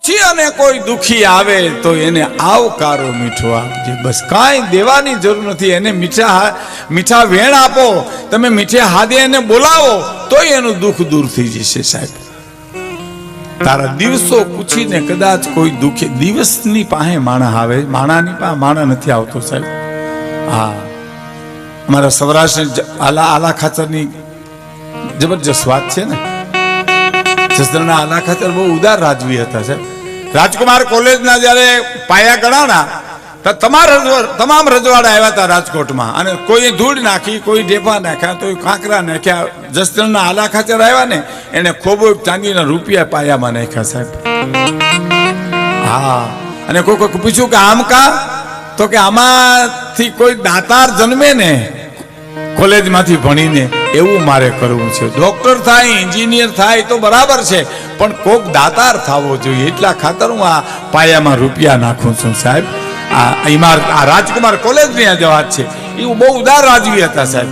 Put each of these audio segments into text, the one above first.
પૂછી અને કોઈ દુખી આવે તો એને આવકારો મીઠો આપજે. બસ કાંઈ દેવાની જરૂર નથી. એને મીઠા વેણ આપો, તમે મીઠે હાથે એને બોલાવો તોય એનું દુઃખ દૂર થઈ જશે સાહેબ. તારા દિવસો પૂછીને કદાચ કોઈ દુખી દિવસની પાસે માણા આવે, માણાની પાસે માણા નથી આવતો સાહેબ. હા, અમારા સૌરાષ્ટ્ર આલા ખાચરની જબરજસ્ત વાત છે ને. જસદણના આલા ખાચર બહુ ઉદાર રાજવી હતા સાહેબ. રાજકુમાર કોલેજના જ્યારે પાયા ગણાણા તો તમામ રજવાડા આવ્યા હતા રાજકોટમાં, અને કોઈ ધૂળ નાખી, કોઈ ઢેફા નાખ્યા, કોઈ કાંકરા નાખ્યા. જસદણના આલા ખાચર આવ્યા ને એને ખોબો ચાંદીના રૂપિયા પાયામાં નાખ્યા સાહેબ. હા, અને કોઈ પૂછ્યું કે આમ કા? તો કે આમાંથી કોઈ દાતાર જન્મે ને કોલેજમાંથી ભણીને, એવું મારે કરવું છે. ડોક્ટર થાય, એન્જિનિયર થાય તો બરાબર છે, પણ કોક દાતાર થવો જોઈએ. એટલા ખાતર હું આ પાયામાં રૂપિયા નાખું છું સાહેબ. આ રાજકુમાર કોલેજની આ વાત છે. એ બહુ ઉદાર રાજવી હતા સાહેબ.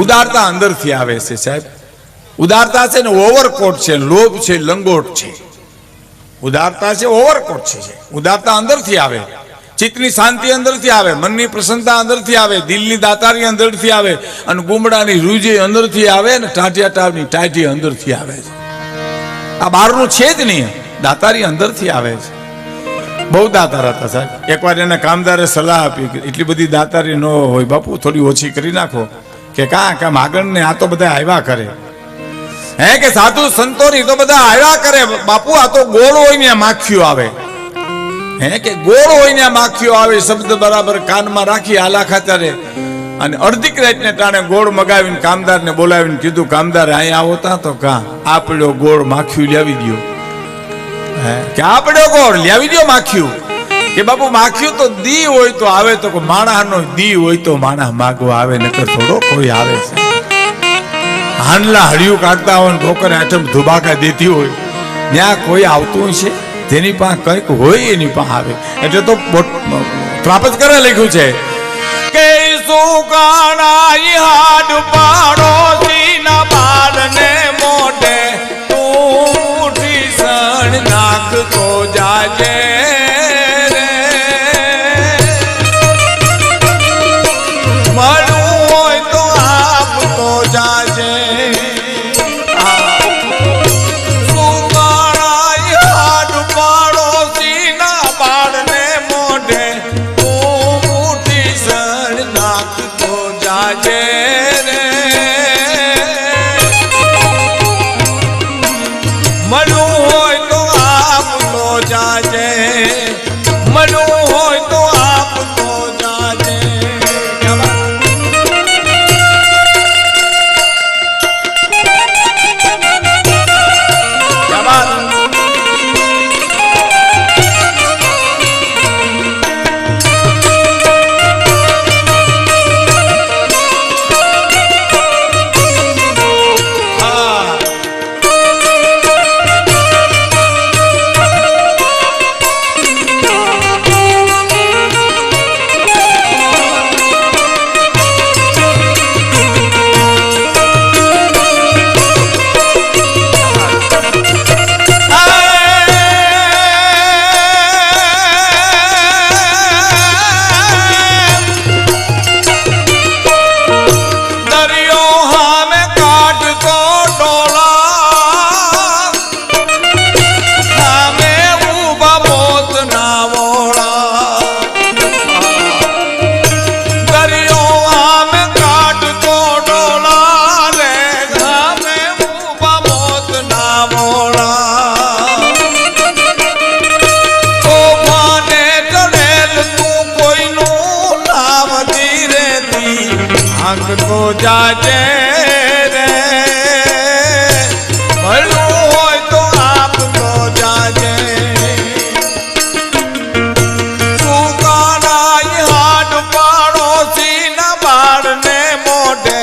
ઉદારતા અંદરથી આવે છે સાહેબ. ઉદારતા છે ને ઓવરકોટ છે, લોભ છે, લંગોટ છે. ઉદારતા છે ઓવરકોટ છે. ઉદારતા અંદરથી આવે. ચિત્તની શાંતિ અંદરથી આવે, મનની પ્રસન્નતા અંદરથી આવે, દિલની દાતારી અંદરથી આવે, અને ગુમડાની રૂજી અંદરથી આવે, ને ટાઢિયા ટાવની ટાઢી અંદરથી આવે છે. આ બહારનું છે જ નહીં, દાતારી અંદરથી આવે છે. બહુ દાતાર હતા સાહેબ. એકવાર એને કામદારે સલાહ આપી કે એટલી બધી દાતારી ન હોય બાપુ, થોડી ઓછી કરી નાખો. કે કામ આગળ ને આ તો બધા આવ્યા કરે. હે કે સાધુ સંતોની તો બધા આવ્યા કરે બાપુ, આ તો ગોળ હોય ને માખીઓ આવે. હે કે ગોળ હોય ને માખીઓ આવે. શબ્દ બરાબર કાનમાં રાખી આલા ખાચરે, અને અડધી રાતને ટાણે ગોળ મગાવીને કામદારને બોલાવીને કીધું, કામદાર અહીંયા આવો તા તો કા આપડ્યો ગોળ માખીઓ લાવી દો. કે આપડ્યો ગોળ લાવી દો માખીઓ. કે બાપુ માખીઓ તો દી હોય તો આવે, તો માણસનો દી હોય તો માણસ માગવા આવે, નકર થોડો કોઈ આવે છે. હાંડલા હળિયું કાઢતા હોય, ઠોકર આઠમ ધુબાકા દેતી હોય, ત્યાં કોઈ આવતું છે? જેની પાસે કંઈક હોય એની પાસે આવે. એટલે તો ત્રાપજ કરે લખ્યું છે કે સુકાણા હાડ પાડોશીના બાળને મોઢે તું ઉઠી સણ નાખતો જાજે રે. મળવું હોય તો આપતો જાજે. તો જાજે રે. મળવું હોય તો આપતો જાજે. સુકાના હાડ પાડોશીના બાળને મોઢે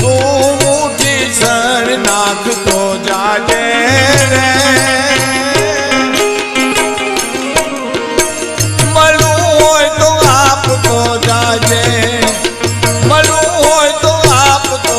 તું ઉઠી સણ નાખતો જાજે રે. મળવું હોય તો આપતો જાજે. મળવું હોય તો આપતો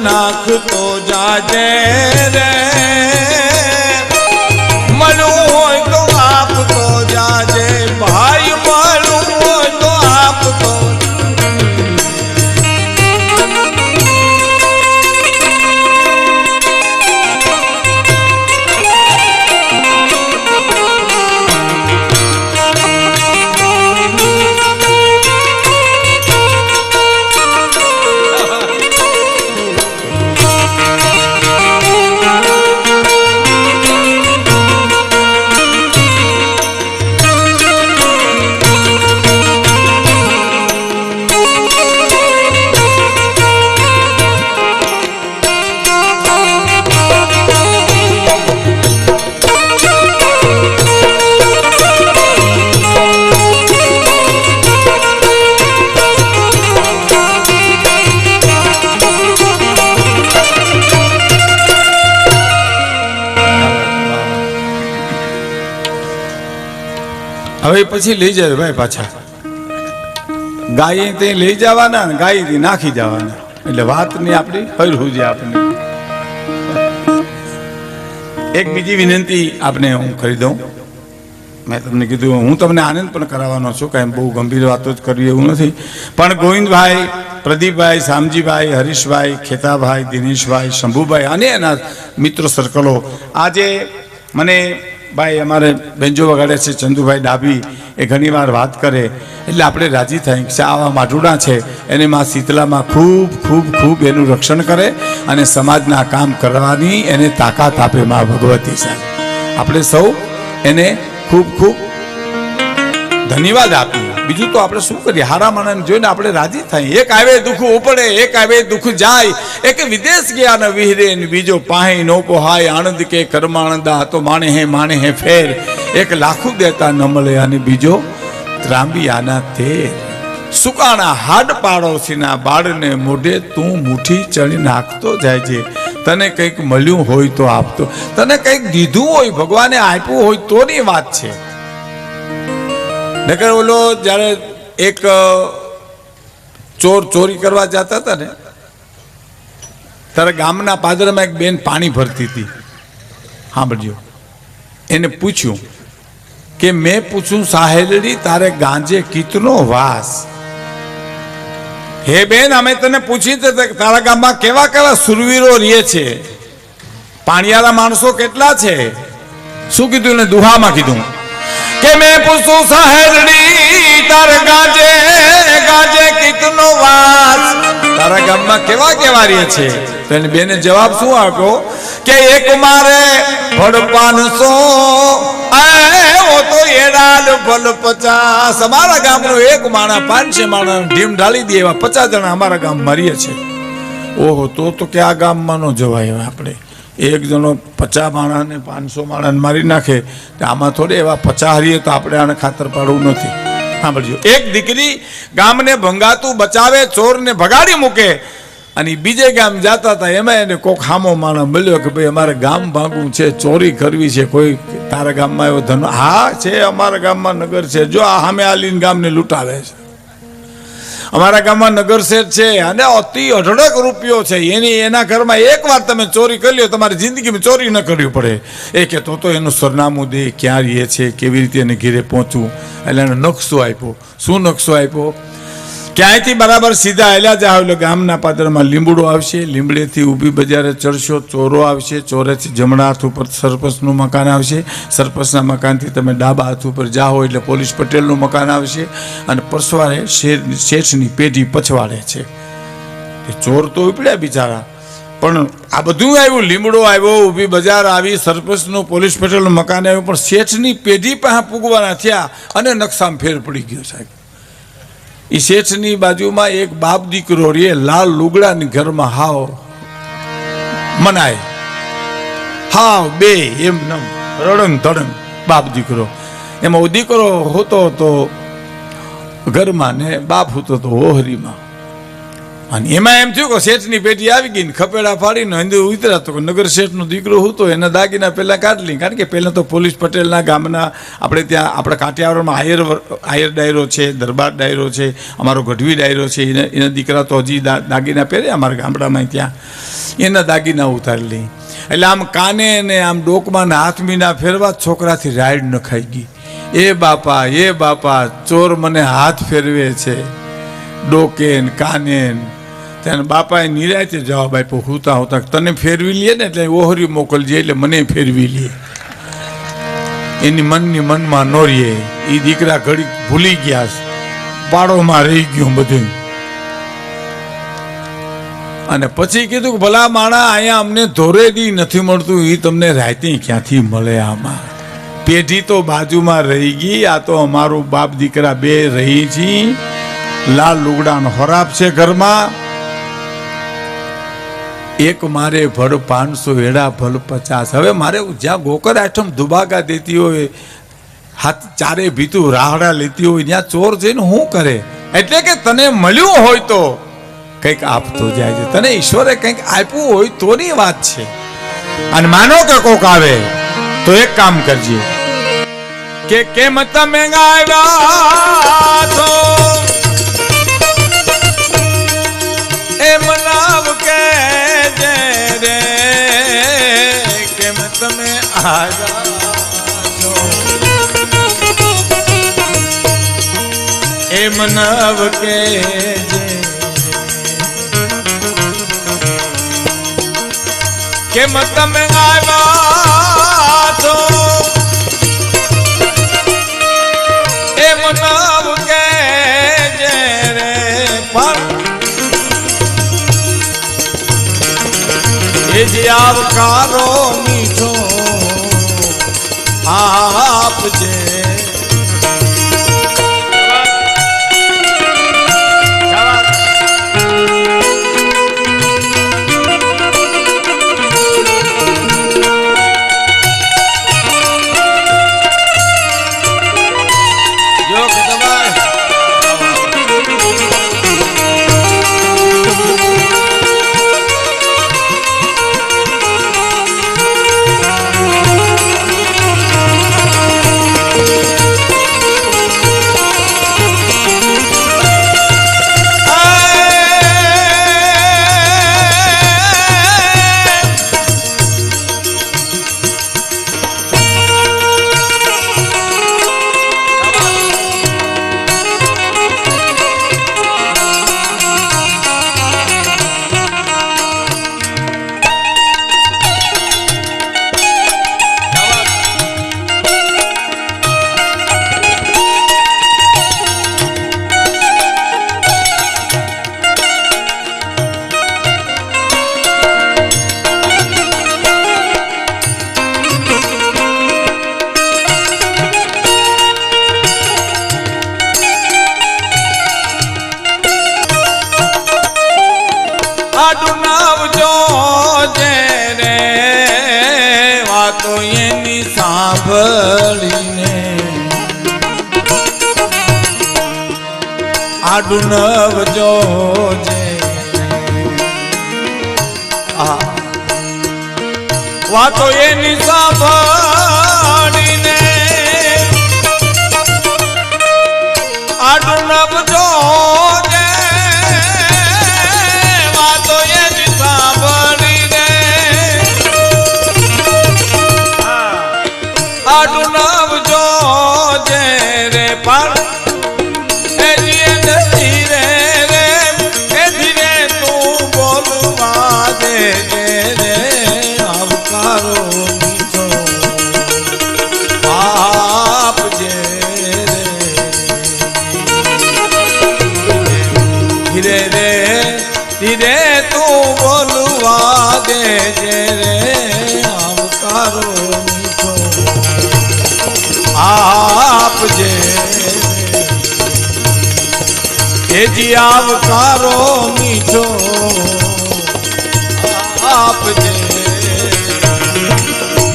નાખતો જાજે રે, મળવું હોય તો આપતો જાજે ભાઈ, મળવું હોય તો આપતો. હવે પછી લઈ જાય ભાઈ પાછા ગાય તે લઈ જવાના, ગાય નાખી જવાના, એટલે વાત ની આપણી હરહું છે. આપણે એક બીજી વિનંતી આપને હું કરી દઉં. મેં તમને કીધું હું તમને આનંદ પણ કરાવવાનો છું, કાંઈ બહુ ગંભીર વાતો જ કરવી એવું નથી, પણ ગોવિંદભાઈ, પ્રદીપભાઈ, શામજીભાઈ, હરીશભાઈ, ખેતાભાઈ, દિનેશભાઈ, શંભુભાઈ અને એના મિત્રો સર્કલો આજે મને ભાઈ અમારે બેન્જો વગાડે છે ચંદુભાઈ ડાભી, એ ઘણી વાર વાત કરે એટલે આપણે રાજી થાય કે આવા માઢુડા છે એને માં શીતલામાં ખૂબ ખૂબ ખૂબ એનું રક્ષણ કરે અને સમાજના કામ કરવાની એને તાકાત આપે માં ભગવતી સાહેબ. આપણે સૌ એને ખૂબ ખૂબ ધન્યવાદ આપીએ. બીજું તો આપણે શું કરીએ, હારા માણસ જોઈને આપણે રાજી થાય. એક આવે દુઃખ ઉપડે, એક આવે દુઃખ જાય, એક વિદેશ ગયા ન વિહરે, બીજો પાહી નો પોહાય, આનંદ કે કર્માનંદા તો માણે હે ફેર, એક લાખું દેતા ન મળે અને બીજો ત્રાંબી આના તેર. સુકાણા હાડ પાડોશીના બાળને મોઢે તું મુઠ્ઠી ચણી નાખતો જાય છે, તને કંઈક મળ્યું હોય તો આપતો, તને કંઈક દીધું હોય, ભગવાને આપ્યું હોય તોની વાત છે. નકર ઓલો જ્યારે એક ચોર ચોરી કરવા જતા હતા ને ત્યારે ગામના પાદરમાં એક બેન પાણી ભરતી હતી. સાંભળજો, એને પૂછ્યું કે મેં પૂછું સાહેલડી તારે ગાંજે કિતનો વાસ. હે બેન, અમે તને પૂછી તારા ગામમાં કેવા કેવા સુરવીરો રહે છે, પાણીવાળા માણસો કેટલા છે? શું કીધું ને દુહામાં કીધું કે મેં પૂછું સાહેલડી તારે ગાંજે ગાંજે કિતનો વાસ, તારા ગામમાં કેવા કેવા રહે છે? તો એને બેને જવાબ શું આપ્યો કે એક મારે ભળ 500 તો એડાલ ભલ 50. અમારા ગામનો એક માણા 500 માણા ઢીમ ઢાળી દે એવા 50 જણા અમારા ગામ મરીએ છે. ઓહો, તો કે આ ગામમાં નો જવાય. આપણે એક જણો 50 માણાને 500 માણાને મારી નાખે, આમાં થોડે એવા 50 હરીએ તો આપણે આને ખાતર પાડવું નથી. સાંભળજો, એક દીકરી ગામને ભંગાતું બચાવે, ચોરને ભગાડી મૂકે અને બીજે ગામ જતા હતા, એમાં એને કોક હામો માણસ મળ્યો કે ભાઈ અમારે ગામ ભાગવું છે, ચોરી કરવી છે, કોઈ તારા ગામમાં એવો ધન? હા છે, અમારા ગામમાં નગર છે, જો આ સામે આલીને ગામને લૂંટાવે છે. અમારા ગામમાં નગર શેઠ છે અને અતિ અઢળક રૂપિયો છે, એના ઘરમાં એકવાર તમે ચોરી કરી લો તમારી જિંદગીમાં ચોરી ન કરવી પડે. એ કે તો એનું સરનામું દે, ક્યાં રહે છે, કેવી રીતે એને ઘેરે પહોંચવું. એટલે એનો નકશો આપ્યો. શું નકશો આપ્યો? ક્યાંયથી બરાબર સીધા હેલા જાવ એટલે ગામના પાદરમાં લીંબડો આવશે, લીંબડેથી ઊભી બજારે ચડશો, ચોરો આવશે, ચોરેથી જમણા હાથ ઉપર સરપંચનું મકાન આવશે, સરપંચના મકાનથી તમે ડાબા હાથ ઉપર જાઓ એટલે પોલીસ પટેલનું મકાન આવશે અને પરસવારે શેઠની પેઢી પછવાડે છે. ચોર તો ઉપડ્યા બિચારા, પણ આ બધું આવ્યું, લીમડો આવ્યો, ઊભી બજાર આવી, સરપંચનું પોલીસ પટેલનું મકાન આવ્યું, પણ શેઠની પેઢી પાસે પૂગવાના થયા અને નકશામાં ફેર પડી ગયો સાહેબ. એ શેઠની બાજુમાં એક બાપ દીકરો રે, લાલ લુગડાની ઘરમાં હાવ મનાય, હાવ બે એમ નમ રડંગ તડંગ બાપ દીકરો. એમાં દીકરો હોતો તો ઘરમાં ને બાપ હોતો તો ઓહરીમાં. અને એમાં એમ થયું કે શેઠની પેટી આવી ગઈ ને ખપેડા ફાડીને અંદર ઉતર્યા તો નગર શેઠનો દીકરો હતો, એના દાગીના પહેલાં કાઢી લી. કારણ કે પહેલાં તો પોલીસ પટેલના ગામના આપણે ત્યાં આપણા કાઠિયાવાડમાં આયર ડાયરો છે, દરબાર ડાયરો છે, અમારો ગઢવી ડાયરો છે, એના દીકરા તો હજી દાગીના પહેરે અમારા ગામડામાં ત્યાં. એના દાગીના ઉતારી લઈ. એટલે આમ કાને ને આમ ડોકમાં હાથ મીના ફેરવા છોકરાથી રાઈડ ન ખાઈ ગઈ. એ બાપા ચોર મને હાથ ફેરવે છે ડોકે ને કાને. ત્યાં બાપાએ નિરાયતે જવાબ આપ્યો હુતા હુતા, તને ફેરવી લે ને એટલે ઓહરી મોકલજે એટલે મને ફેરવી લે. એની મનની મનમાં નો રહીએ. એ દીકરા ઘડી ભૂલી ગયા, પાડોમાં રહી ગયું બધું. અને પછી કીધું કે ભલા માણા અહીંયા અમને ધોરેડી નથી મળતું, એ તમને રાતે ક્યાંથી મળે? આમાં પેઢી તો બાજુમાં રહી ગઈ, આ તો અમારું બાપ દીકરા બે રહી છી. લાલ લુગડાનો ખરાબ છે ઘરમાં. એક મારે ભળ 500 એડા ભલ 50. હવે મારે જ્યાં ગોકર આઠમ દુબાગા દેતી હોય, હાથ ચારે ભીતું રાહડા લેતી હોય, ત્યાં ચોર જઈને શું કરે? એટલે કે તને મળ્યું હોય તો કંઈક આપતો જાય છે, તને ઈશ્વરે કંઈક આપ્યું હોય તોની વાત છે. અને માનો કે કોક આવે તો એક કામ કરજે કે કેમ તમે ગાવ્યા છો એ મનાવ કે જે રે, કેમ તમે આવ્યા છો એ મનાવ કે જે, કેમ તમે આવ્યા છો એ મનાવ કે જે રે. એ જે આવકારો મીઠો આપજે. સાંભળીને આડું નવજો જે વાતો એની સાંભળીને આડું નવજો જે વાતો એની સાંભળીને આડું નવજો જે રે. પણ એ ધીરે રે એ ધીરે તું બોલવા દે રે. આવકારો મીઠો આપજે રે. ધીરે રે ધીરે તું બોલવા દે રે. આવકારો આપજે એ જી આવકારો મીઠો આપજે.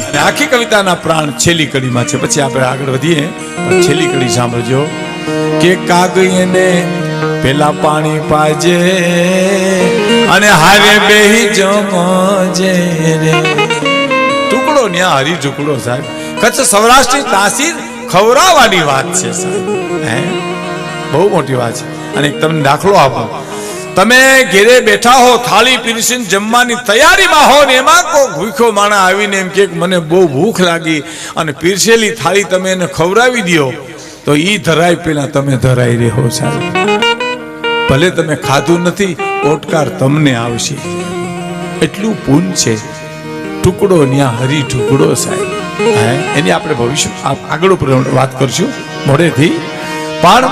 અને આખી કવિતાના પ્રાણ છેલ્લી કડીમાં છે, પછી આપણે આગળ વધીએ. પણ છેલ્લી કડી સાંભળજો કે કાગઈને પેલા પાણી પાજે અને હારે બેહી જમજે રે. ટુકડો ન્યા હરી ટુકડો સાહેબ. કચ્છ સૌરાષ્ટ્રની તાસીર ખવરાવાની વાત છે સાહેબ, હે બહુ મોટી વાત છે. અને તમને દાખલો આપો તમે ઘેરે બેઠા હો, થાળી પીરસીને જમવાની તૈયારીમાં હો ને એમાં કોઈ ભૂખ્યો માણસ આવીને એમ કે મને બહુ ભૂખ લાગી અને પીરસેલી થાળી તમે એને ખવડાવી દો તો ઈ ધરાય પેલા તમે ધરાઈ રહ્યો સાહેબ. ભલે તમે ખાધું નથી, ઓટકાર તમને આવશે. એટલું પૂન છે. ટુકડો ન્યા હરી ટુકડો સાહેબ. એની આપણે ભવિષ્ય આગળ વાત કરશું મોડેથી. પણ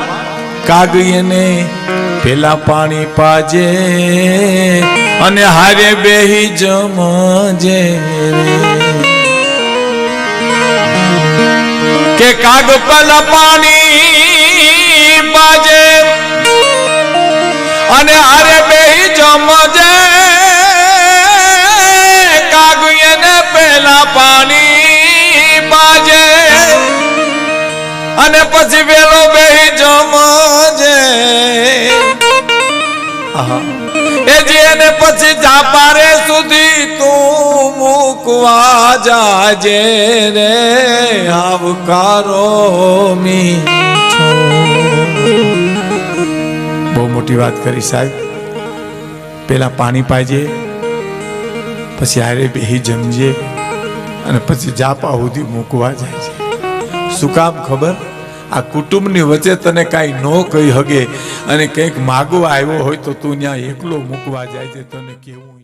કાગયને પેલા પાણી પાજે અને હારે બેહી જમજે કે કાગ પેલા પાણી પાજે અને હારે બેહી જમજે. કાગયને પેલા પાણી પાજે અને પછી વેલો બેહી જમજે. એ જેને પછી જાપારે સુધી તું મૂકવા જાજે રે આવકારો મીઠો. બહુ મોટી વાત કરી સાહેબ. પેલા પાણી પાજે, પછી હારે બેહી જમજે અને પછી જાપા સુધી મૂકવા જાય છે. શું કામ ખબર? આ કુટુંબની વચ્ચે તને કાંઈ ન કહી હગે અને કંઈક માગવા આવ્યો હોય તો તું ત્યાં એકલો મૂકવા જાય છે. તને કેવું